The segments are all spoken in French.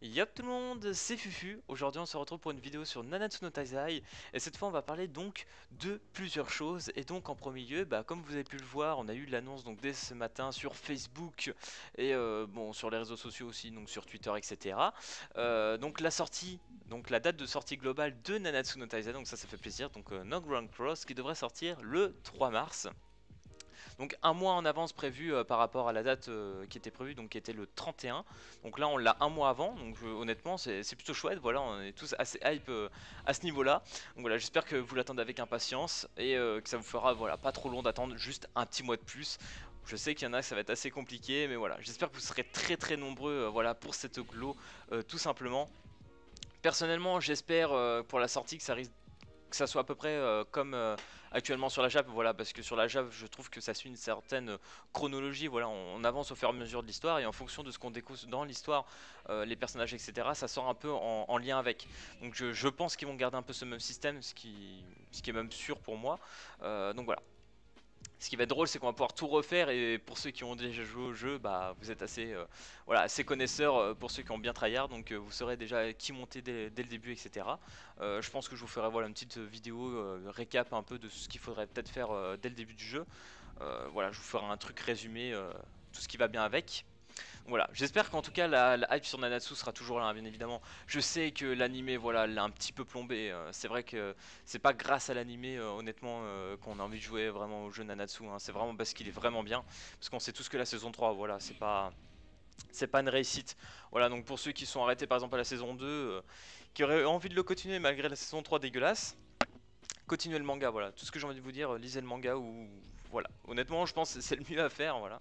Yop tout le monde, c'est Fufu. Aujourd'hui on se retrouve pour une vidéo sur Nanatsu no Taizai. Et cette fois on va parler donc de plusieurs choses. Et donc en premier lieu, comme vous avez pu le voir, on a eu l'annonce donc dès ce matin sur Facebook. Et bon sur les réseaux sociaux aussi, donc sur Twitter etc. Donc la sortie, donc la date de sortie globale de Nanatsu no Taizai. Donc ça fait plaisir, donc No Ground Cross qui devrait sortir le 3 mars. Donc un mois en avance prévu par rapport à la date qui était prévue, donc qui était le 31. Donc là on l'a un mois avant, donc honnêtement c'est plutôt chouette, voilà, on est tous assez hype à ce niveau là. Donc voilà, j'espère que vous l'attendez avec impatience et que ça vous fera voilà, pas trop long d'attendre juste un petit mois de plus. Je sais qu'il y en a ça va être assez compliqué, mais voilà, j'espère que vous serez très nombreux voilà, pour cette glow tout simplement. Personnellement j'espère pour la sortie que ça soit à peu près comme actuellement sur la Jap, voilà, parce que sur la Jap je trouve que ça suit une certaine chronologie, voilà, on avance au fur et à mesure de l'histoire et en fonction de ce qu'on découvre dans l'histoire, les personnages etc, ça sort un peu en lien avec. Donc je pense qu'ils vont garder un peu ce même système, ce qui est même sûr pour moi, donc voilà. Ce qui va être drôle, c'est qu'on va pouvoir tout refaire et pour ceux qui ont déjà joué au jeu, vous êtes assez, voilà, assez connaisseurs pour ceux qui ont bien tryhard, donc vous saurez déjà qui monter dès le début, etc. Je pense que je vous ferai voilà, une petite vidéo récap un peu de ce qu'il faudrait peut-être faire dès le début du jeu. Voilà, je vous ferai un truc résumé, tout ce qui va bien avec. Voilà, j'espère qu'en tout cas la hype sur Nanatsu sera toujours là, hein, bien évidemment. Je sais que l'animé, voilà, l'a un petit peu plombé. C'est vrai que c'est pas grâce à l'animé, honnêtement, qu'on a envie de jouer vraiment au jeu Nanatsu, hein. C'est vraiment parce qu'il est vraiment bien. Parce qu'on sait tous que la saison 3, voilà, c'est pas une réussite. Voilà, donc pour ceux qui sont arrêtés par exemple à la saison 2, qui auraient envie de le continuer malgré la saison 3 dégueulasse, continuez le manga, voilà. Tout ce que j'ai envie de vous dire, lisez le manga ou voilà. Honnêtement, je pense que c'est le mieux à faire, voilà.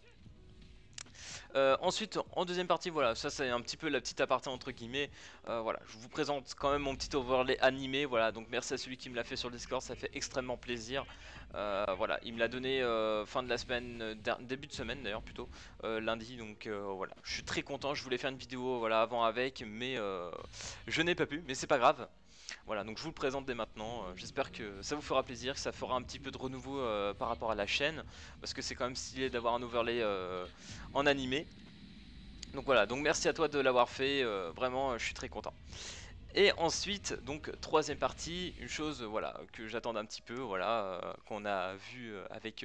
Ensuite, en deuxième partie, voilà, ça c'est un petit peu la petite aparté entre guillemets. Voilà, je vous présente quand même mon petit overlay animé. Voilà, donc merci à celui qui me l'a fait sur le Discord, ça fait extrêmement plaisir. Voilà, il me l'a donné fin de la semaine, début de semaine d'ailleurs plutôt, lundi. Donc voilà, je suis très content. Je voulais faire une vidéo voilà avant avec, mais je n'ai pas pu. Mais c'est pas grave. Voilà, donc je vous le présente dès maintenant. J'espère que ça vous fera plaisir, que ça fera un petit peu de renouveau par rapport à la chaîne, parce que c'est quand même stylé d'avoir un overlay en animé. Donc voilà, donc merci à toi de l'avoir fait, vraiment je suis très content. Et ensuite, donc troisième partie, une chose voilà que j'attends un petit peu, voilà, qu'on a vu avec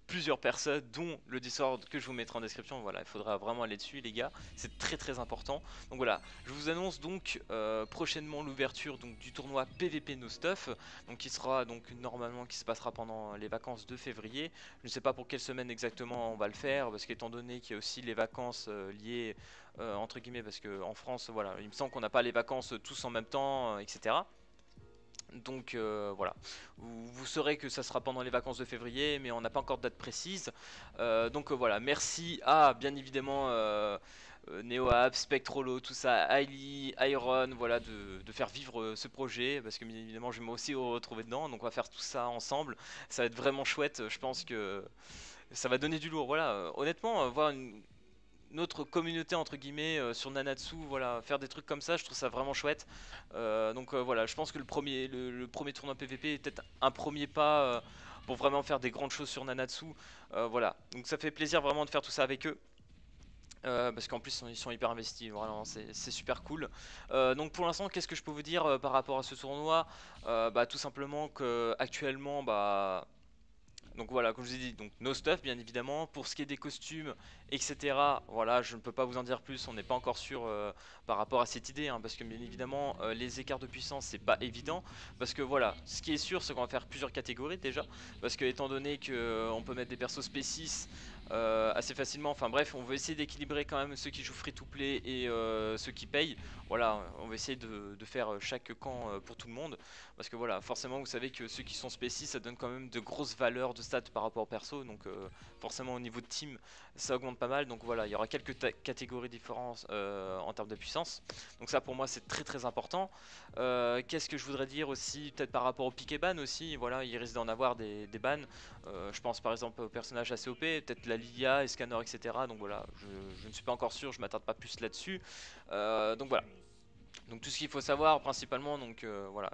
plusieurs personnes, dont le Discord que je vous mettrai en description. Voilà, il faudra vraiment aller dessus, les gars, c'est très important. Donc voilà, je vous annonce donc prochainement l'ouverture donc du tournoi PVP No Stuff, donc qui sera donc normalement qui se passera pendant les vacances de février. Je ne sais pas pour quelle semaine exactement on va le faire, parce qu'étant donné qu'il y a aussi les vacances liées entre guillemets, parce qu'en France, voilà, il me semble qu'on n'a pas les vacances tous en même temps, etc. Donc voilà, vous saurez que ça sera pendant les vacances de février, mais on n'a pas encore de date précise. Donc voilà, merci à bien évidemment NeoApp, Spectrolo, tout ça, Hailey, Iron, voilà, de faire vivre ce projet, parce que bien évidemment je vais moi aussi retrouver dedans, donc on va faire tout ça ensemble. Ça va être vraiment chouette, je pense que ça va donner du lourd. Voilà, honnêtement, voir notre communauté entre guillemets sur Nanatsu, voilà, faire des trucs comme ça, je trouve ça vraiment chouette. Donc voilà, je pense que le premier tournoi PVP est peut-être un premier pas pour vraiment faire des grandes choses sur Nanatsu. Voilà, donc ça fait plaisir vraiment de faire tout ça avec eux. Parce qu'en plus ils sont hyper investis, vraiment c'est super cool. Donc pour l'instant, qu'est-ce que je peux vous dire par rapport à ce tournoi? Tout simplement que actuellement donc voilà, comme je vous ai dit, donc no stuff bien évidemment. Pour ce qui est des costumes, etc. Voilà, je ne peux pas vous en dire plus. On n'est pas encore sûr par rapport à cette idée, hein, parce que bien évidemment, les écarts de puissance, c'est pas évident. Parce que voilà, ce qui est sûr, c'est qu'on va faire plusieurs catégories déjà. Parce que étant donné que on peut mettre des persos spécis assez facilement. Enfin bref, on veut essayer d'équilibrer quand même ceux qui jouent free to play et ceux qui payent. Voilà, on va essayer de faire chaque camp pour tout le monde. Parce que voilà, forcément, vous savez que ceux qui sont spécis, ça donne quand même de grosses valeurs de stats par rapport au perso. Donc forcément, au niveau de team, ça augmente pas mal. Donc voilà, il y aura quelques catégories différentes en termes de puissance. Donc ça, pour moi, c'est très important. Qu'est-ce que je voudrais dire aussi, peut-être par rapport au pick et ban aussi. Voilà, il risque d'en avoir des bans. Je pense par exemple au personnage assez OP, peut-être la Lilia, Escanor, etc. Donc voilà, je ne suis pas encore sûr, je m'attarde pas plus là-dessus. Donc voilà. Donc tout ce qu'il faut savoir principalement, donc voilà,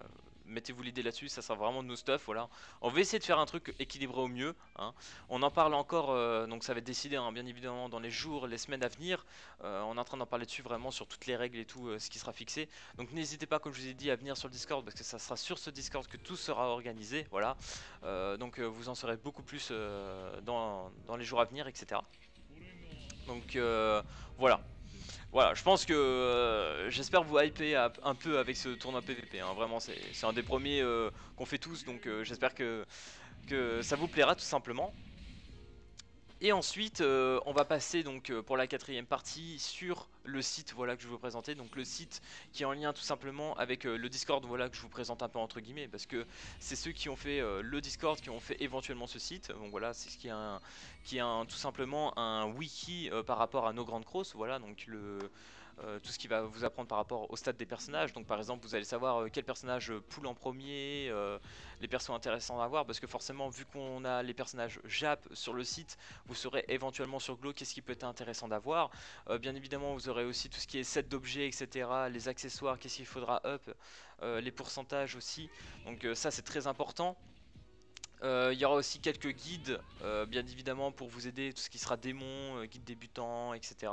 mettez-vous l'idée là-dessus, ça sera vraiment nos stuff, voilà. On va essayer de faire un truc équilibré au mieux, hein. On en parle encore, donc ça va être décidé, hein, bien évidemment, dans les jours, les semaines à venir. On est en train d'en parler dessus vraiment sur toutes les règles et tout, ce qui sera fixé. Donc n'hésitez pas, comme je vous ai dit, à venir sur le Discord, parce que ça sera sur ce Discord que tout sera organisé, voilà. Donc vous en saurez beaucoup plus dans les jours à venir, etc. Donc voilà. Voilà, je pense que j'espère vous hyper un peu avec ce tournoi PVP, hein. Vraiment c'est un des premiers qu'on fait tous, donc j'espère que ça vous plaira tout simplement. Et ensuite on va passer donc pour la quatrième partie sur le site, voilà, que je vais vous présenter. Donc le site qui est en lien tout simplement avec le Discord, voilà, que je vous présente un peu entre guillemets, parce que c'est ceux qui ont fait le Discord qui ont fait éventuellement ce site. Donc voilà, c'est ce qui est tout simplement un wiki par rapport à No Grand Cross, voilà. Donc tout ce qui va vous apprendre par rapport au stade des personnages. Donc par exemple vous allez savoir quel personnage pull en premier, les persos intéressants à voir, parce que forcément vu qu'on a les personnages Jap sur le site, vous saurez éventuellement sur Glow qu'est-ce qui peut être intéressant d'avoir. Bien évidemment vous aurez aussi tout ce qui est set d'objets, etc., les accessoires, qu'est-ce qu'il faudra up, les pourcentages aussi. Donc ça c'est très important. Il y aura aussi quelques guides, bien évidemment, pour vous aider, tout ce qui sera démon, guide débutant, etc.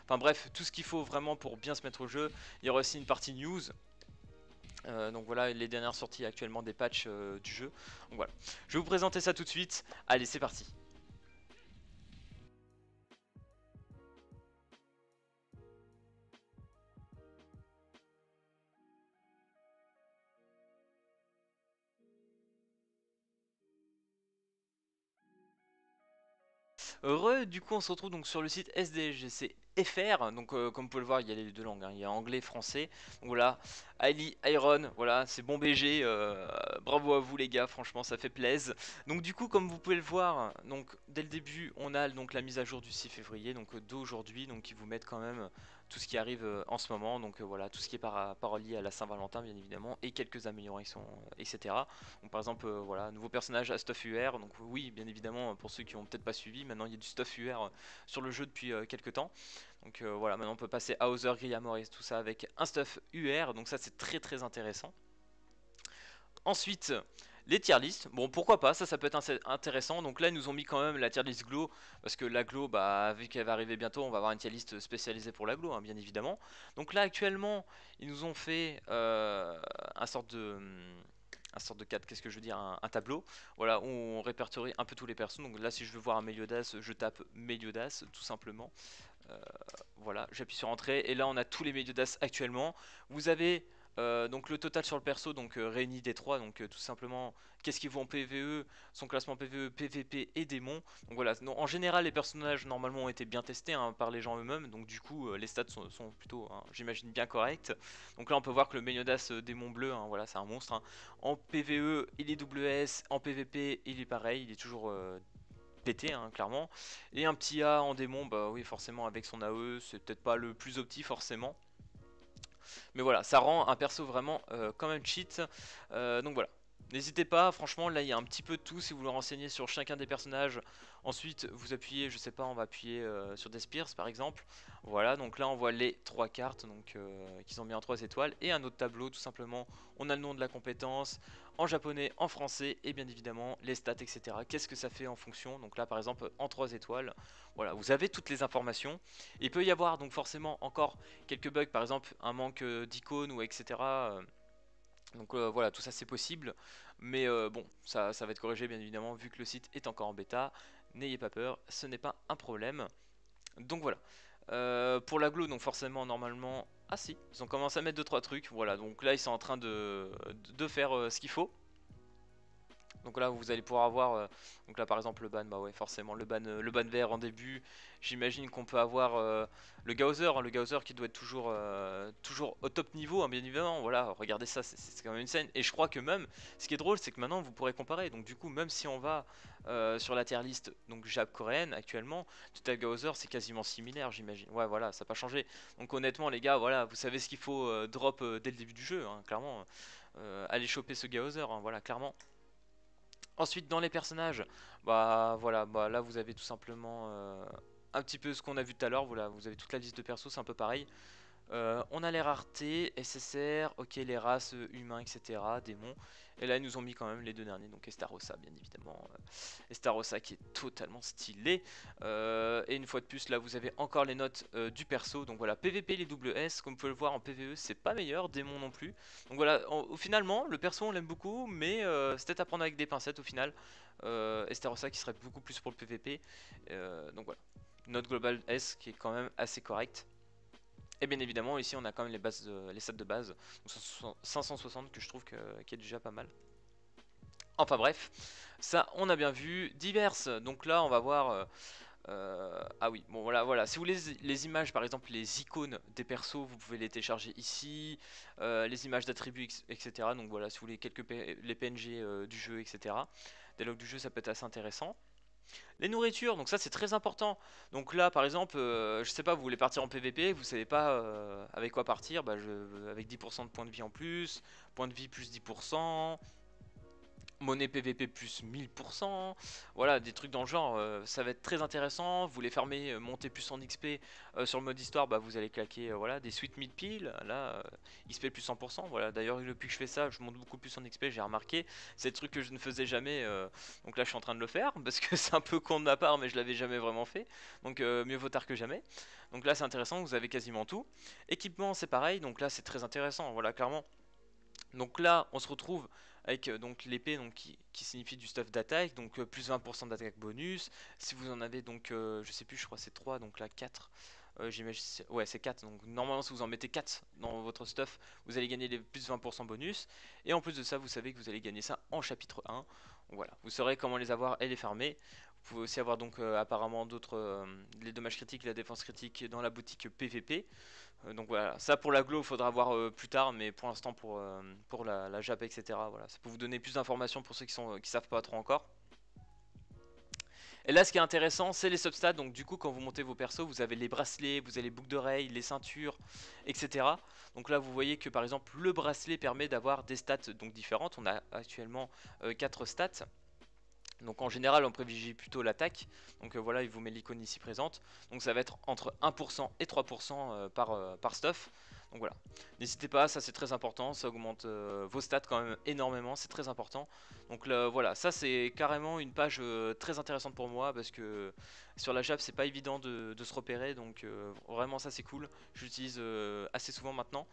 Enfin bref, tout ce qu'il faut vraiment pour bien se mettre au jeu. Il y aura aussi une partie news. Donc voilà les dernières sorties actuellement des patchs du jeu. Donc voilà, je vais vous présenter ça tout de suite. Allez, c'est parti. Heureux, du coup on se retrouve donc sur le site SDGC FR, donc comme vous pouvez le voir il y a les deux langues, hein. Il y a anglais, français, donc voilà, Ali, Iron, voilà, c'est bon BG, bravo à vous les gars, franchement ça fait plaisir. Donc du coup comme vous pouvez le voir, donc dès le début on a donc la mise à jour du 6 février, donc d'aujourd'hui, donc qui vous mettent quand même tout ce qui arrive en ce moment, donc voilà, tout ce qui est par lié à la Saint-Valentin bien évidemment, et quelques améliorations, etc. Donc par exemple, voilà, nouveau personnage à Stuff UR, donc oui, bien évidemment, pour ceux qui ont peut-être pas suivi, maintenant il y a du Stuff UR sur le jeu depuis quelques temps. Donc voilà, maintenant on peut passer à Hauser, Grillamore et tout ça avec un Stuff UR, donc ça c'est très très intéressant. Ensuite, les tier list, bon pourquoi pas, ça peut être intéressant. Donc là ils nous ont mis quand même la tier list Glow, parce que la Glow, bah, vu qu'elle va arriver bientôt, on va avoir une tier list spécialisée pour la Glow, hein, bien évidemment. Donc là actuellement, ils nous ont fait un sorte de cadre, qu'est-ce que je veux dire, un tableau, voilà, où on répertorie un peu tous les persos. Donc là si je veux voir un Meliodas, je tape Meliodas tout simplement. Euh, voilà, j'appuie sur entrée et là on a tous les Meliodas actuellement. Vous avez donc le total sur le perso, donc réuni des trois, donc tout simplement qu'est-ce qu'ils vaut en PvE, son classement PvE, PvP et démon. Donc voilà, en général les personnages normalement ont été bien testés, hein, par les gens eux-mêmes, donc du coup les stats sont plutôt, hein, j'imagine, bien corrects. Donc là on peut voir que le Meliodas démon bleu, hein, voilà, c'est un monstre, hein. En PvE il est WS, en PvP il est pareil, il est toujours pété, hein, clairement. Et un petit A en démon, bah oui forcément avec son AE c'est peut-être pas le plus opti forcément. Mais voilà, ça rend un perso vraiment quand même cheat. Donc voilà. N'hésitez pas, franchement là il y a un petit peu de tout si vous voulez renseigner sur chacun des personnages. Ensuite vous appuyez, je sais pas, on va appuyer sur des spears par exemple. Voilà, donc là on voit les trois cartes donc qu'ils ont mis en 3 étoiles. Et un autre tableau tout simplement, on a le nom de la compétence en japonais, en français et bien évidemment les stats, etc. Qu'est-ce que ça fait en fonction. Donc là par exemple en 3 étoiles, voilà, vous avez toutes les informations. Il peut y avoir donc forcément encore quelques bugs, par exemple un manque d'icônes ou etc. Donc voilà, tout ça c'est possible, mais bon, ça va être corrigé bien évidemment vu que le site est encore en bêta. N'ayez pas peur, ce n'est pas un problème. Donc voilà. Pour la Glow, donc forcément normalement... Ah si, ils ont commencé à mettre 2-3 trucs, voilà, donc là ils sont en train de faire ce qu'il faut. Donc là vous allez pouvoir avoir, donc là par exemple le ban, bah ouais forcément le ban vert en début. J'imagine qu'on peut avoir le Gaozer, hein, le Gaozer qui doit être toujours au top niveau, hein, bien évidemment. Voilà, regardez ça, c'est quand même une scène. Et je crois que même, ce qui est drôle c'est que maintenant vous pourrez comparer. Donc du coup même si on va sur la tier list donc Jap coréenne actuellement, tout à Gaozer c'est quasiment similaire j'imagine. Ouais voilà, ça n'a pas changé. Donc honnêtement les gars, voilà, vous savez ce qu'il faut drop dès le début du jeu, hein, clairement. Allez choper ce Gaozer, hein, voilà, clairement. Ensuite dans les personnages, bah voilà, bah là vous avez tout simplement un petit peu ce qu'on a vu tout à l'heure, voilà, vous avez toute la liste de persos, c'est un peu pareil. On a les raretés, SSR, ok les races humains, etc. Démons. Et là ils nous ont mis quand même les deux derniers, donc Estarossa bien évidemment. Estarossa qui est totalement stylé. Et une fois de plus là vous avez encore les notes du perso. Donc voilà, PVP les double S, comme vous pouvez le voir en PVE c'est pas meilleur, démon non plus. Donc voilà, finalement le perso on l'aime beaucoup, mais c'est peut-être à prendre avec des pincettes au final. Estarossa qui serait beaucoup plus pour le PVP. Donc voilà, note globale S qui est quand même assez correcte. Et bien évidemment ici on a quand même les bases, les stats de base, donc 560 que je trouve qui est déjà pas mal. Enfin bref, ça on a bien vu. Diverses, donc là on va voir... ah oui, bon voilà, si vous voulez les images, par exemple les icônes des persos, vous pouvez les télécharger ici, les images d'attributs, etc. Donc voilà, si vous voulez les PNG du jeu, etc. Des logs du jeu, ça peut être assez intéressant. Les nourritures, donc ça c'est très important. Donc là par exemple, je sais pas, vous voulez partir en PVP, vous savez pas avec quoi partir, bah avec 10% de points de vie en plus, points de vie plus 10%, monnaie PVP plus 1000%, voilà des trucs dans le genre, ça va être très intéressant. Vous les farmez, monter plus en XP sur le mode histoire, bah vous allez claquer voilà, des suites 1000 piles, là XP plus 100%, voilà d'ailleurs depuis que je fais ça je monte beaucoup plus en XP, j'ai remarqué, c'est des trucs que je ne faisais jamais, donc là je suis en train de le faire, parce que c'est un peu con de ma part mais je l'avais jamais vraiment fait, donc mieux vaut tard que jamais. Donc là c'est intéressant, vous avez quasiment tout. Équipement c'est pareil, donc là c'est très intéressant, voilà clairement. Donc là, on se retrouve avec donc l'épée qui signifie du stuff d'attaque, donc plus 20% d'attaque bonus. Si vous en avez donc, je sais plus, je crois c'est 3, donc là 4. J'imagine, ouais c'est 4, donc normalement si vous en mettez 4 dans votre stuff, vous allez gagner les plus 20% bonus. Et en plus de ça, vous savez que vous allez gagner ça en chapitre 1. Donc voilà, vous saurez comment les avoir et les farmer. Vous pouvez aussi avoir donc apparemment d'autres, les dommages critiques, la défense critique dans la boutique PVP. Donc voilà, ça pour la Glo, il faudra voir plus tard, mais pour l'instant pour la JAP, etc. Voilà, ça peut vous donner plus d'informations pour ceux qui savent pas trop encore. Et là, ce qui est intéressant, c'est les substats. Donc du coup, quand vous montez vos persos, vous avez les bracelets, vous avez les boucles d'oreilles, les ceintures, etc. Donc là, vous voyez que par exemple, le bracelet permet d'avoir des stats donc différentes. On a actuellement 4 stats. Donc en général on privilégie plutôt l'attaque, donc voilà il vous met l'icône ici présente, donc ça va être entre 1% et 3% par stuff, donc voilà, n'hésitez pas, ça c'est très important, ça augmente vos stats quand même énormément, c'est très important, donc là, voilà, ça c'est carrément une page très intéressante pour moi, parce que sur la JAP c'est pas évident de se repérer, donc vraiment ça c'est cool, j'utilise assez souvent maintenant.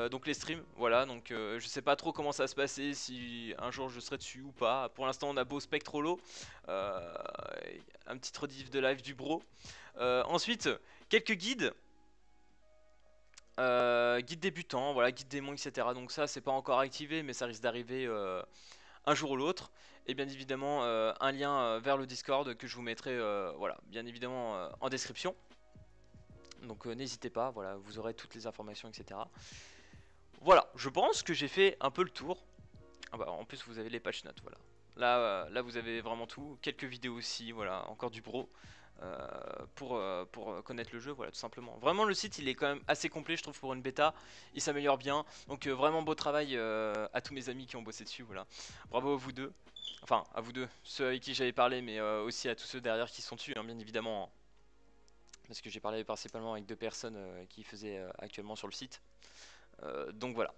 Donc les streams, voilà, donc je sais pas trop comment ça va se passer, si un jour je serai dessus ou pas. Pour l'instant on a beau Spectrolo, euh, un petit rediff de live du bro. Ensuite, quelques guides. Guide débutant, voilà, guide démon, etc. Donc ça c'est pas encore activé, mais ça risque d'arriver un jour ou l'autre. Et bien évidemment un lien vers le Discord que je vous mettrai, voilà, bien évidemment en description. Donc n'hésitez pas, voilà, vous aurez toutes les informations, etc. Voilà, je pense que j'ai fait un peu le tour. Ah bah, en plus vous avez les patch notes, voilà. Là vous avez vraiment tout, quelques vidéos aussi, voilà, encore du bro. Pour connaître le jeu, voilà, tout simplement. Vraiment le site il est quand même assez complet je trouve pour une bêta, il s'améliore bien, donc vraiment beau travail à tous mes amis qui ont bossé dessus, voilà. Bravo à vous deux, enfin à vous deux, ceux avec qui j'avais parlé, mais aussi à tous ceux derrière qui sont dessus, hein, bien évidemment, hein. Parce que j'ai parlé principalement avec deux personnes qui faisaient actuellement sur le site. Donc voilà,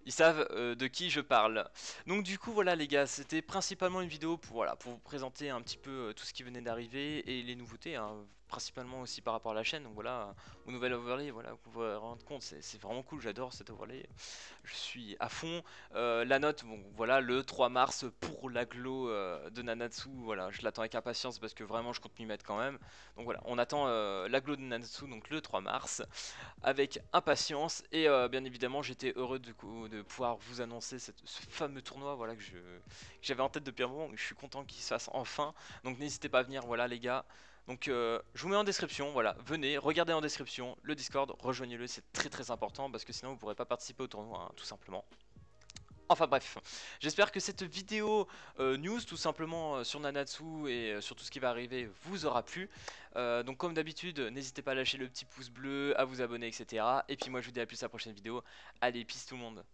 ils savent de qui je parle. Donc du coup voilà les gars, c'était principalement une vidéo pour, voilà, pour vous présenter un petit peu tout ce qui venait d'arriver et les nouveautés, hein, principalement aussi par rapport à la chaîne. Donc voilà, au nouvel overlay, voilà, vous pouvez vous rendre compte, c'est vraiment cool, j'adore cet overlay, je suis à fond. La note, bon voilà, le 3 mars pour l'aglo de Nanatsu, voilà, je l'attends avec impatience parce que vraiment je compte m'y mettre quand même. Donc voilà, on attend l'aglo de Nanatsu, donc le 3 mars avec impatience, et bien évidemment j'étais heureux de pouvoir vous annoncer ce fameux tournoi, voilà, que j'avais en tête depuis un moment, je suis content qu'il se fasse enfin, donc n'hésitez pas à venir, voilà les gars. Donc je vous mets en description, voilà, venez, regardez en description le Discord, rejoignez-le, c'est très très important parce que sinon vous ne pourrez pas participer au tournoi, hein, tout simplement. Enfin bref, j'espère que cette vidéo news tout simplement sur Nanatsu et sur tout ce qui va arriver vous aura plu. Donc comme d'habitude, n'hésitez pas à lâcher le petit pouce bleu, à vous abonner, etc. Et puis moi je vous dis à plus à la prochaine vidéo. Allez, peace tout le monde.